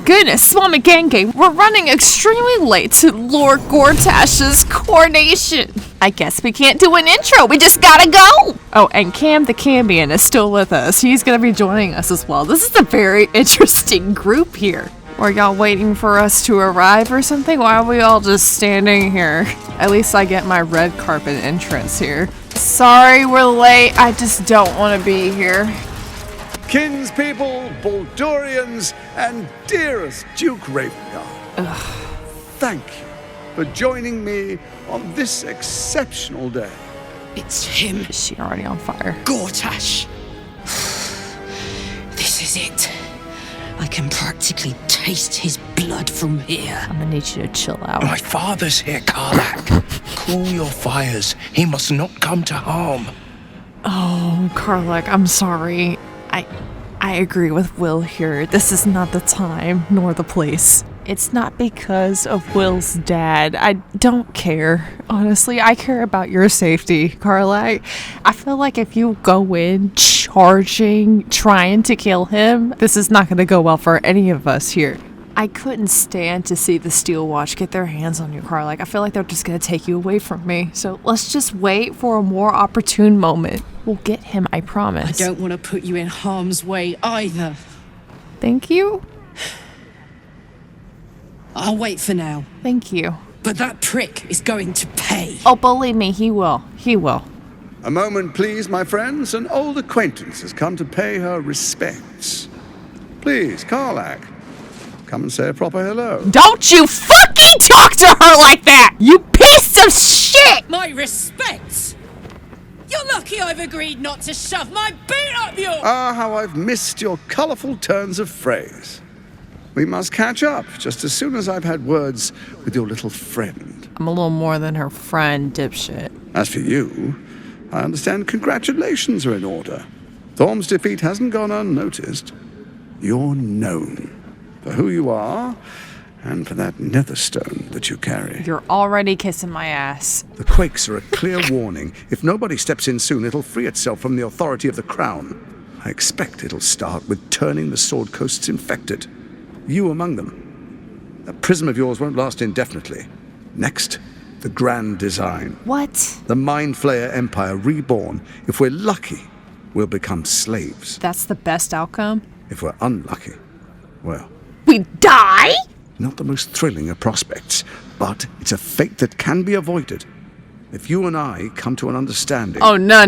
goodness, Swami Gang, we're running extremely late to Lord Gortash's coronation. I guess we can't do an intro, we just gotta go! Oh, and Cam the Cambion is still with us. He's gonna be joining us as well. This is a very interesting group here. Are y'all waiting for us to arrive or something? Why are we all just standing here? At least I get my red carpet entrance here. Sorry we're late, I just don't want to be here. Kinspeople, Baldurians, and dearest Duke Ravengard. Thank you for joining me on this exceptional day. It's him. Is she already on fire? Gortash. This is it. I can practically taste his blood from here. I'm gonna need you to chill out. My father's here, Karlach. Cool your fires. He must not come to harm. Oh, Karlach, I'm sorry. I agree with Will here. This is not the time nor the place. It's not because of Will's dad. I don't care. Honestly, I care about your safety, Karlach. I feel like if you go in charging, trying to kill him, this is not going to go well for any of us here. I couldn't stand to see the Steel Watch get their hands on you, Karlach. I feel like they're just going to take you away from me. So let's just wait for a more opportune moment. We'll get him, I promise. I don't want to put you in harm's way either. Thank you. I'll wait for now. Thank you. But that prick is going to pay. Oh, believe me, he will. He will. A moment, please, my friends. An old acquaintance has come to pay her respects. Please, Karlach, come and say a proper hello. Don't you fucking talk to her like that! You piece of shit! My respects? You're lucky I've agreed not to shove my boot up your... Ah, how I've missed your colourful turns of phrase. We must catch up just as soon as I've had words with your little friend. I'm a little more than her friend, dipshit. As for you, I understand congratulations are in order. Thorm's defeat hasn't gone unnoticed. You're known for who you are and for that netherstone that you carry. You're already kissing my ass. The quakes are a clear warning. If nobody steps in soon, it'll free itself from the authority of the crown. I expect it'll start with turning the Sword Coasts infected. You among them. That prism of yours won't last indefinitely. Next, the grand design. What? The Mind Flayer Empire reborn. If we're lucky, we'll become slaves. That's the best outcome? If we're unlucky, well... We die? Not the most thrilling of prospects, but it's a fate that can be avoided. If you and I come to an understanding... Oh, no.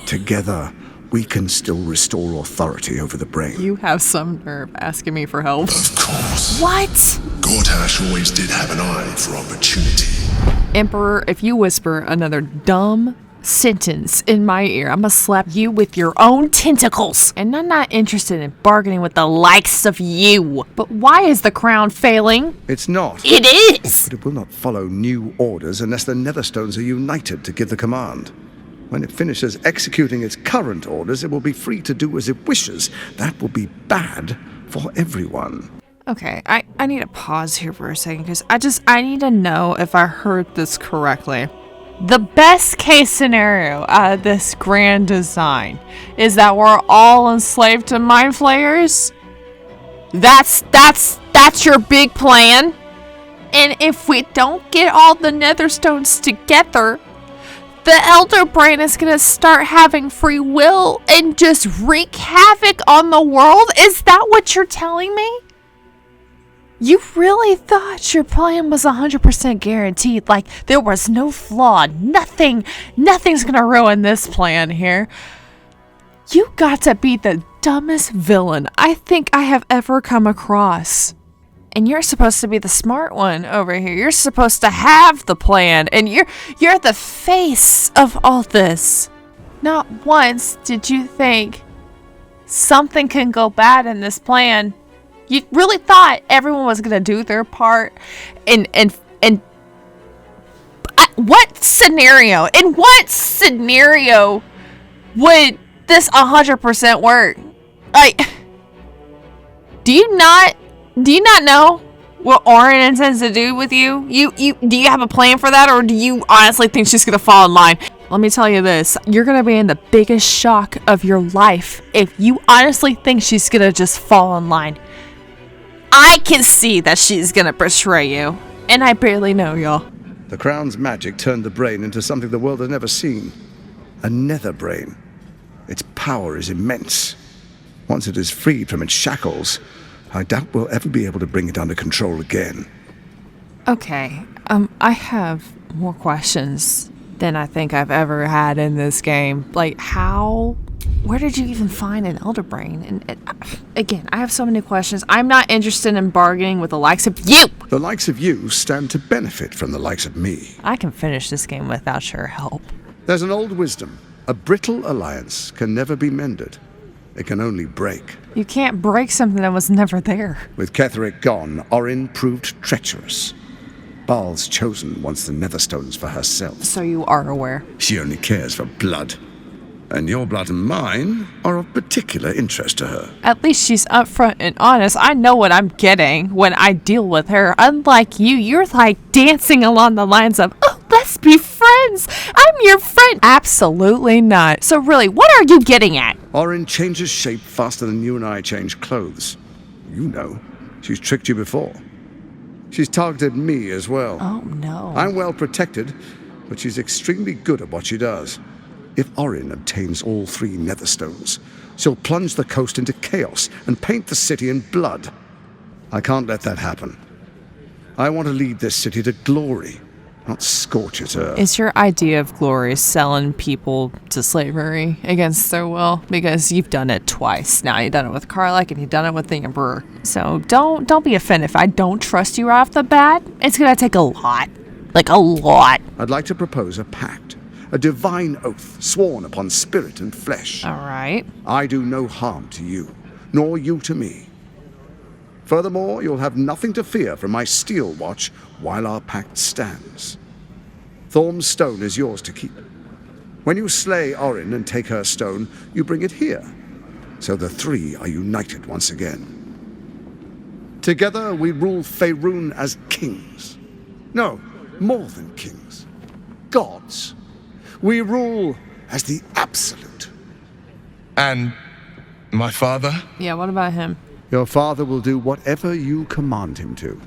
Together, we can still restore authority over the brain. You have some nerve asking me for help. Of course. What? Gortash always did have an eye for opportunity. Emperor, if you whisper another dumb sentence in my ear, I'm gonna slap you with your own tentacles. And I'm not interested in bargaining with the likes of you. But why is the crown failing? It's not. It is! But it will not follow new orders unless the Netherstones are united to give the command. When it finishes executing its current orders, it will be free to do as it wishes. That will be bad for everyone. Okay, I need to pause here for a second because I need to know if I heard this correctly. The best case scenario out of this grand design is that we're all enslaved to Mind Flayers? That's your big plan? And if we don't get all the Netherstones together, the Elder Brain is gonna start having free will and just wreak havoc on the world? Is that what you're telling me? You really thought your plan was 100% guaranteed, like there was no flaw, nothing's gonna ruin this plan here. You got to be the dumbest villain I think I have ever come across. And you're supposed to be the smart one over here. You're supposed to have the plan, and you're the face of all this. Not once did you think something can go bad in this plan. You really thought everyone was gonna do their part, and what scenario? In what scenario would this 100% work? Like, do you not know what Orin intends to do with you? Do you have a plan for that, or do you honestly think she's gonna fall in line? Let me tell you this, you're gonna be in the biggest shock of your life if you honestly think she's gonna just fall in line. I can see that she's gonna betray you. And I barely know y'all. The Crown's magic turned the brain into something the world has never seen. A nether brain. Its power is immense. Once it is freed from its shackles, I doubt we'll ever be able to bring it under control again. Okay, I have more questions than I think I've ever had in this game. Like, where did you even find an Elder Brain? And again, I have so many questions. I'm not interested in bargaining with the likes of you! The likes of you stand to benefit from the likes of me. I can finish this game without your help. There's an old wisdom. A brittle alliance can never be mended. It can only break. You can't break something that was never there. With Ketheric gone, Orin proved treacherous. Baal's chosen wants the Netherstones for herself. So you are aware. She only cares for blood. And your blood and mine are of particular interest to her. At least she's upfront and honest. I know what I'm getting when I deal with her. Unlike you, you're like dancing along the lines of, oh, let's be friends. I'm your friend. Absolutely not. So really, what are you getting at? Orin changes shape faster than you and I change clothes. You know, she's tricked you before. She's targeted me as well. Oh, no. I'm well protected, but she's extremely good at what she does. If Orin obtains all 3 Netherstones, she'll plunge the coast into chaos and paint the city in blood. I can't let that happen. I want to lead this city to glory, not scorch its earth. Is your idea of glory selling people to slavery against their will? Because you've done it twice now. You've done it with Karlach and you've done it with the Emperor. So don't be offended if I don't trust you right off the bat. It's gonna take a lot. Like a lot. I'd like to propose a pact. A divine oath sworn upon spirit and flesh. All right. I do no harm to you, nor you to me. Furthermore, you'll have nothing to fear from my steel watch while our pact stands. Thorm's stone is yours to keep. When you slay Orin and take her stone, you bring it here, so the 3 are united once again. Together we rule Faerun as kings. No, more than kings. Gods. We rule as the absolute. And my father? Yeah, what about him? Your father will do whatever you command him to,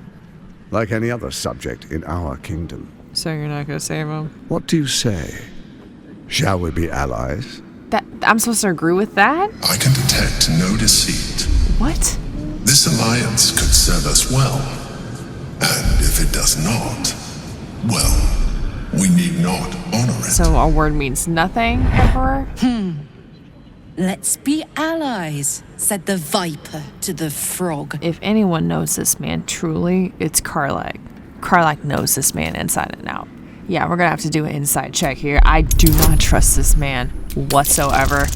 like any other subject in our kingdom. So you're not gonna save him? What do you say? Shall we be allies? I'm supposed to agree with that? I can detect no deceit. What? This alliance could serve us well. And if it does not, well, we need not honor it. So our word means nothing, Emperor? Let's be allies, said the viper to the frog. If anyone knows this man truly, it's Karlach. Karlach knows this man inside and out. Yeah, we're gonna have to do an inside check here. I do not trust this man whatsoever.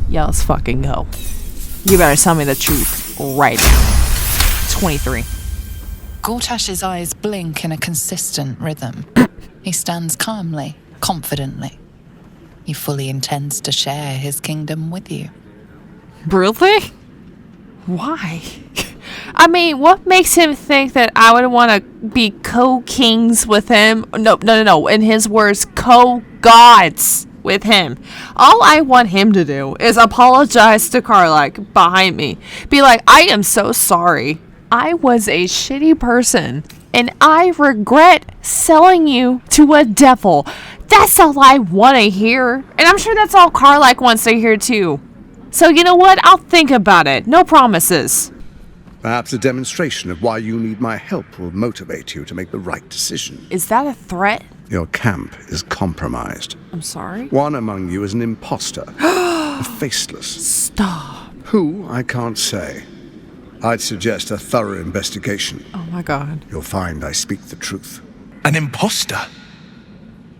Yeah, let's fucking go. You better tell me the truth right now. 23. Gortash's eyes blink in a consistent rhythm. He stands calmly, confidently. He fully intends to share his kingdom with you. Really? Why? I mean, what makes him think that I would want to be co-kings with him? No. In his words, co-gods with him. All I want him to do is apologize to Karlach behind me. Be like, I am so sorry. I was a shitty person, and I regret selling you to a devil. That's all I want to hear. And I'm sure that's all Karlach wants to hear too. So you know what? I'll think about it. No promises. Perhaps a demonstration of why you need my help will motivate you to make the right decision. Is that a threat? Your camp is compromised. I'm sorry? One among you is an imposter, a faceless. Stop. Who, I can't say. I'd suggest a thorough investigation. Oh my god. You'll find I speak the truth. An imposter?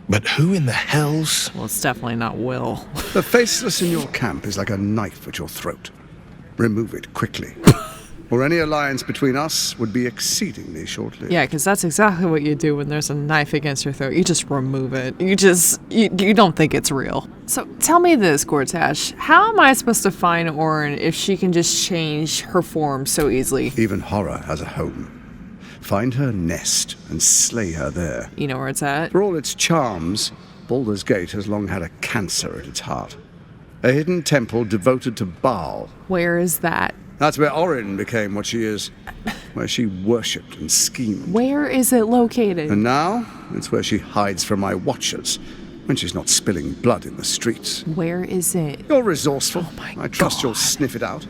But who in the hells? Well, it's definitely not Will. The faceless in your camp is like a knife at your throat. Remove it quickly. Or any alliance between us would be exceedingly short-lived. Yeah, because that's exactly what you do when there's a knife against your throat. You just remove it. You don't think it's real. So tell me this, Gortash. How am I supposed to find Orin if she can just change her form so easily? Even horror has a home. Find her nest and slay her there. You know where it's at? For all its charms, Baldur's Gate has long had a cancer at its heart. A hidden temple devoted to Baal. Where is that? That's where Orin became what she is, where she worshipped and schemed. Where is it located? And now, it's where she hides from my watchers when she's not spilling blood in the streets. Where is it? You're resourceful. Oh my I trust God. you'll sniff it out.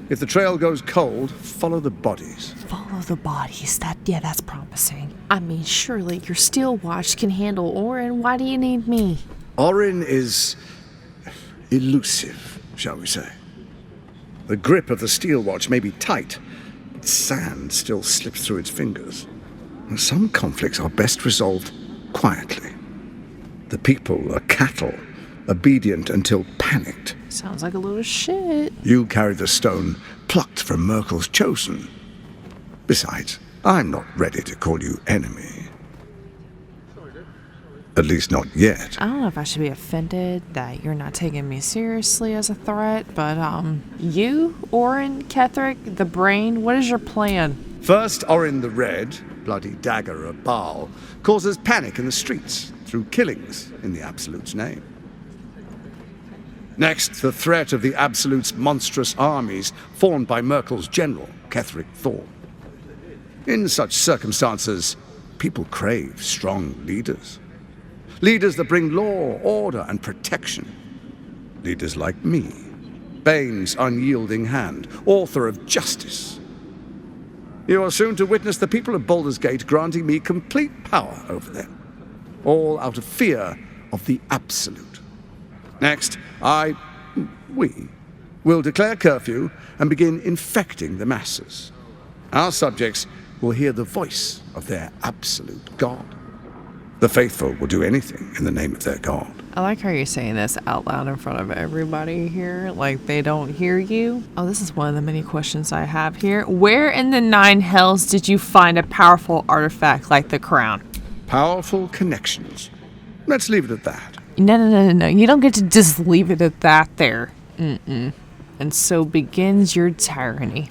If the trail goes cold, follow the bodies. Follow the bodies. That's promising. I mean, surely your Steel Watch can handle Orin. Why do you need me? Orin is elusive, shall we say. The grip of the steel watch may be tight, but sand still slips through its fingers. Some conflicts are best resolved quietly. The people are cattle, obedient until panicked. Sounds like a load of shit. You carry the stone plucked from Merkel's chosen. Besides, I'm not ready to call you enemy. At least not yet. I don't know if I should be offended that you're not taking me seriously as a threat, but, you, Orin, Ketheric, the Brain, what is your plan? First, Orin the Red, bloody dagger of Baal, causes panic in the streets through killings in the Absolute's name. Next, the threat of the Absolute's monstrous armies formed by Merkel's general, Ketheric Thorn. In such circumstances, people crave strong leaders. Leaders that bring law, order, and protection. Leaders like me, Bane's unyielding hand, author of justice. You are soon to witness the people of Baldur's Gate granting me complete power over them, all out of fear of the Absolute. Next, we will declare curfew and begin infecting the masses. Our subjects will hear the voice of their absolute God. The faithful will do anything in the name of their God. I like how you're saying this out loud in front of everybody here, like they don't hear you. Oh, this is one of the many questions I have here. Where in the Nine Hells did you find a powerful artifact like the crown? Powerful connections. Let's leave it at that. No. You don't get to just leave it at that there. And so begins your tyranny.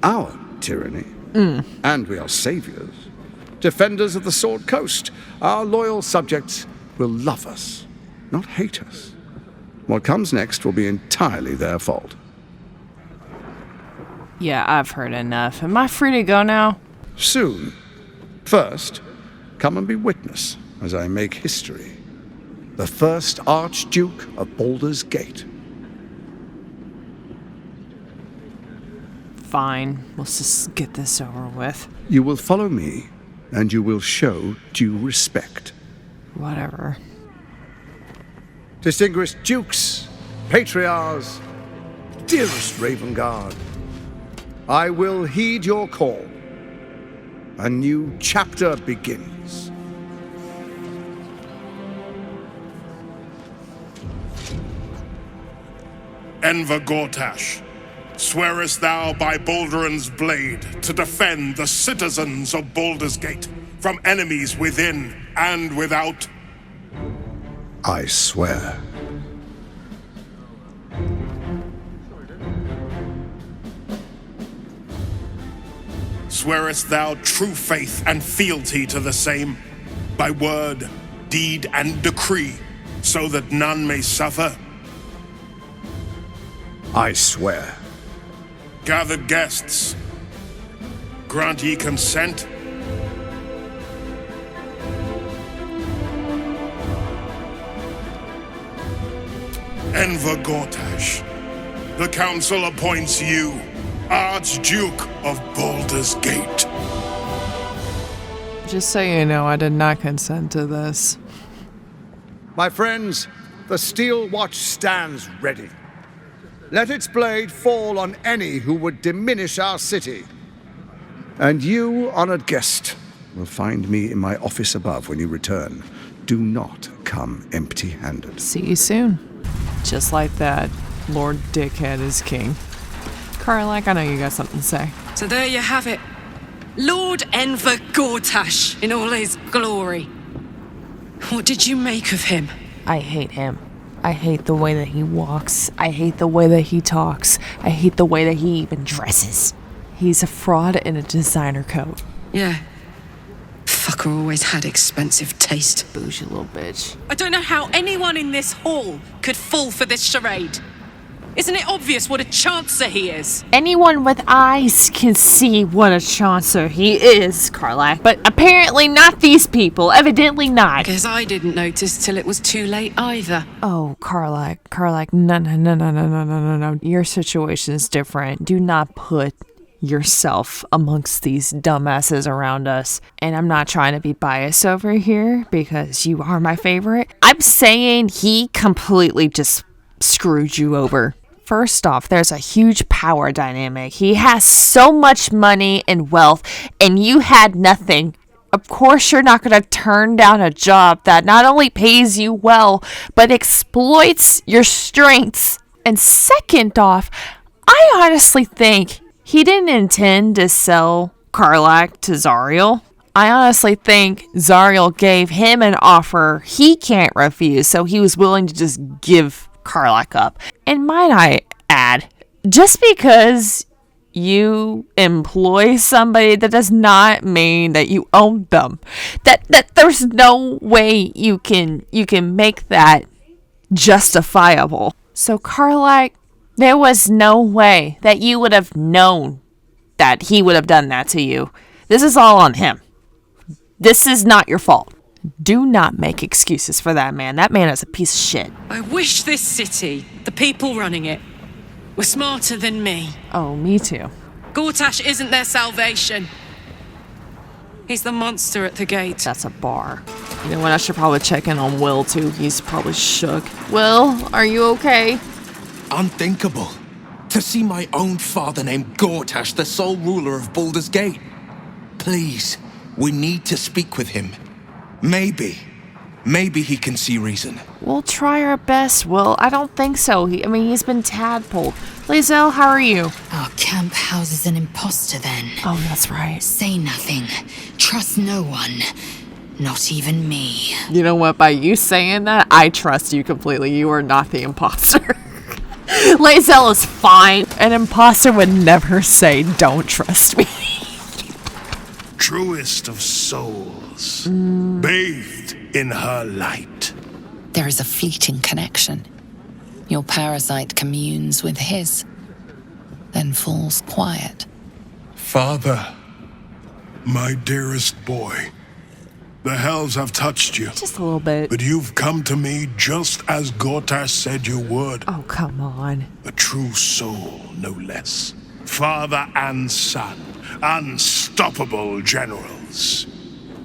Our tyranny. And we are saviors. Defenders of the Sword Coast. Our loyal subjects will love us, not hate us. What comes next will be entirely their fault. Yeah, I've heard enough. Am I free to go now? Soon. First, come and be witness as I make history. The first Archduke of Baldur's Gate. Fine. Let's just get this over with. You will follow me, and you will show due respect. Whatever. Distinguished dukes, patriarchs, dearest Ravengard, I will heed your call. A new chapter begins. Enver Gortash, swearest thou by Balduran's blade to defend the citizens of Baldur's Gate from enemies within and without? I swear. Swearest thou true faith and fealty to the same, by word, deed, and decree, so that none may suffer? I swear. Gathered guests, grant ye consent? Enver Gortash, the council appoints you Archduke of Baldur's Gate. Just so you know, I did not consent to this. My friends, the Steel Watch stands ready. Let its blade fall on any who would diminish our city. And you, honored guest, will find me in my office above when you return. Do not come empty-handed. See you soon. Just like that, Lord Dickhead is king. Karlach, I know you got something to say. So there you have it. Lord Enver Gortash in all his glory. What did you make of him? I hate him. I hate the way that he walks. I hate the way that he talks. I hate the way that he even dresses. He's a fraud in a designer coat. Yeah. Fucker always had expensive taste. Bougie little bitch. I don't know how anyone in this hall could fall for this charade. Isn't it obvious what a chancer he is? Anyone with eyes can see what a chancer he is, Karlach. But apparently not these people. Evidently not. Because I didn't notice till it was too late either. Oh, Karlach, no. Your situation is different. Do not put yourself amongst these dumbasses around us. And I'm not trying to be biased over here because you are my favorite. I'm saying he completely just screwed you over. First off, there's a huge power dynamic. He has so much money and wealth, and you had nothing. Of course, you're not going to turn down a job that not only pays you well, but exploits your strengths. And second off, I honestly think he didn't intend to sell Karlach to Zariel. I honestly think Zariel gave him an offer he can't refuse, so he was willing to just give Karlach up. And might I add, just because you employ somebody, that does not mean that you own them. That there's no way you can make that justifiable. So Karlach, there was no way that you would have known that he would have done that to you. This is all on him. This is not your fault. Do not make excuses for that man. That man is a piece of shit. I wish this city, the people running it, were smarter than me. Oh, me too. Gortash isn't their salvation. He's the monster at the gate. That's a bar. You know what? I should probably check in on Will too. He's probably shook. Will, are you okay? Unthinkable. To see my own father named Gortash, the sole ruler of Baldur's Gate. Please, we need to speak with him. Maybe he can see reason. We'll try our best, Will. I don't think so. He's been tadpoled. Lae'zel, how are you? Our camp houses an imposter then. Oh, that's right. Say nothing. Trust no one. Not even me. You know what? By you saying that, I trust you completely. You are not the imposter. Lae'zel is fine. An imposter would never say, don't trust me. Truest of souls, bathed in her light. There is a fleeting connection. Your parasite communes with his, then falls quiet. Father, my dearest boy, the hells have touched you. Just a little bit. But you've come to me just as Gortash said you would. Oh, come on. A true soul, no less. Father and son, unstoppable generals.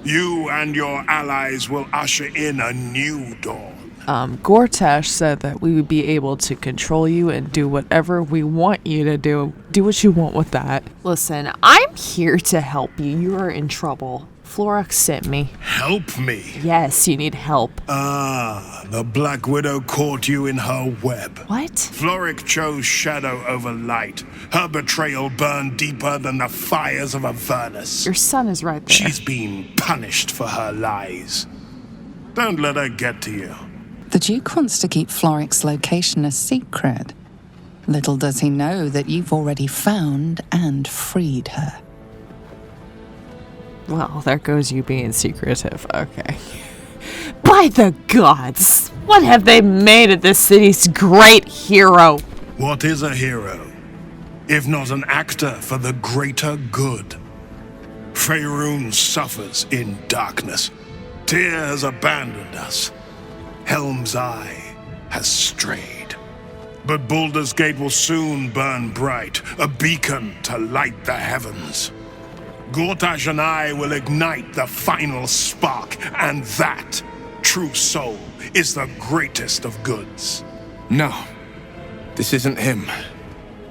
You and your allies will usher in a new dawn. Gortash said that we would be able to control you and do whatever we want you to do. Do what you want with that. Listen, I'm here to help you. You are in trouble. Florek sent me. Help me? Yes, you need help. Ah, the Black Widow caught you in her web. What? Florek chose shadow over light. Her betrayal burned deeper than the fires of Avernus. Your son is right there. She's been punished for her lies. Don't let her get to you. The Duke wants to keep Florek's location a secret. Little does he know that you've already found and freed her. Well, there goes you being secretive. Okay. By the gods! What have they made of this city's great hero? What is a hero, if not an actor for the greater good? Faerun suffers in darkness. Tyr has abandoned us. Helm's Eye has strayed. But Baldur's Gate will soon burn bright, a beacon to light the heavens. Gortash and I will ignite the final spark, and that, true soul, is the greatest of goods. No, this isn't him.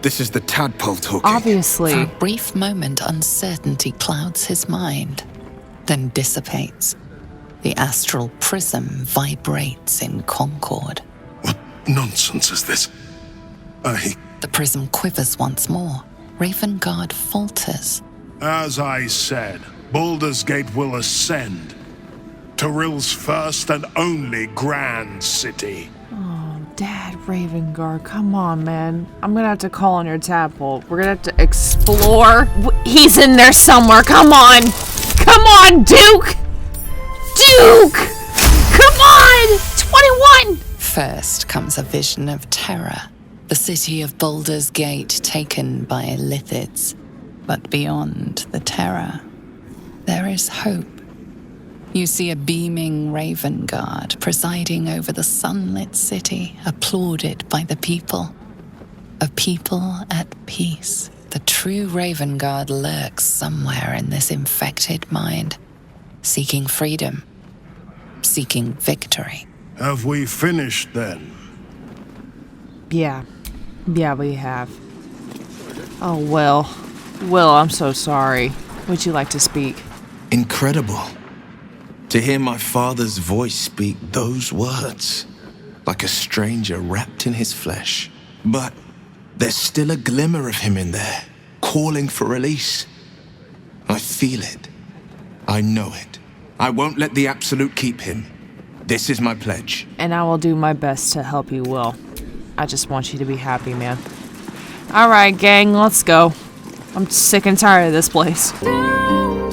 This is the tadpole talking. Obviously. For a brief moment, uncertainty clouds his mind, then dissipates. The astral prism vibrates in concord. What nonsense is this? The prism quivers once more. Ravengard falters. As I said, Baldur's Gate will ascend. Tyrill's first and only grand city. Oh, Dad, Ravengard, come on, man. I'm gonna have to call on your tadpole. We're gonna have to explore. He's in there somewhere. Come on. Come on, Duke! Duke! Come on! 21! First comes a vision of terror, The city of Baldur's Gate taken by Lithids. But beyond the terror, there is hope. You see a beaming Raven Guard presiding over the sunlit city, applauded by the people. A people at peace. The true Raven Guard lurks somewhere in this infected mind, seeking freedom, seeking victory. Have we finished then? Yeah, we have. Oh, Will. Will, I'm so sorry. Would you like to speak? Incredible. To hear my father's voice speak those words, like a stranger wrapped in his flesh. But there's still a glimmer of him in there, calling for release. I feel it. I know it. I won't let the Absolute keep him. This is my pledge. And I will do my best to help you, Will. I just want you to be happy, man. Alright, gang, let's go. I'm sick and tired of this place. Down,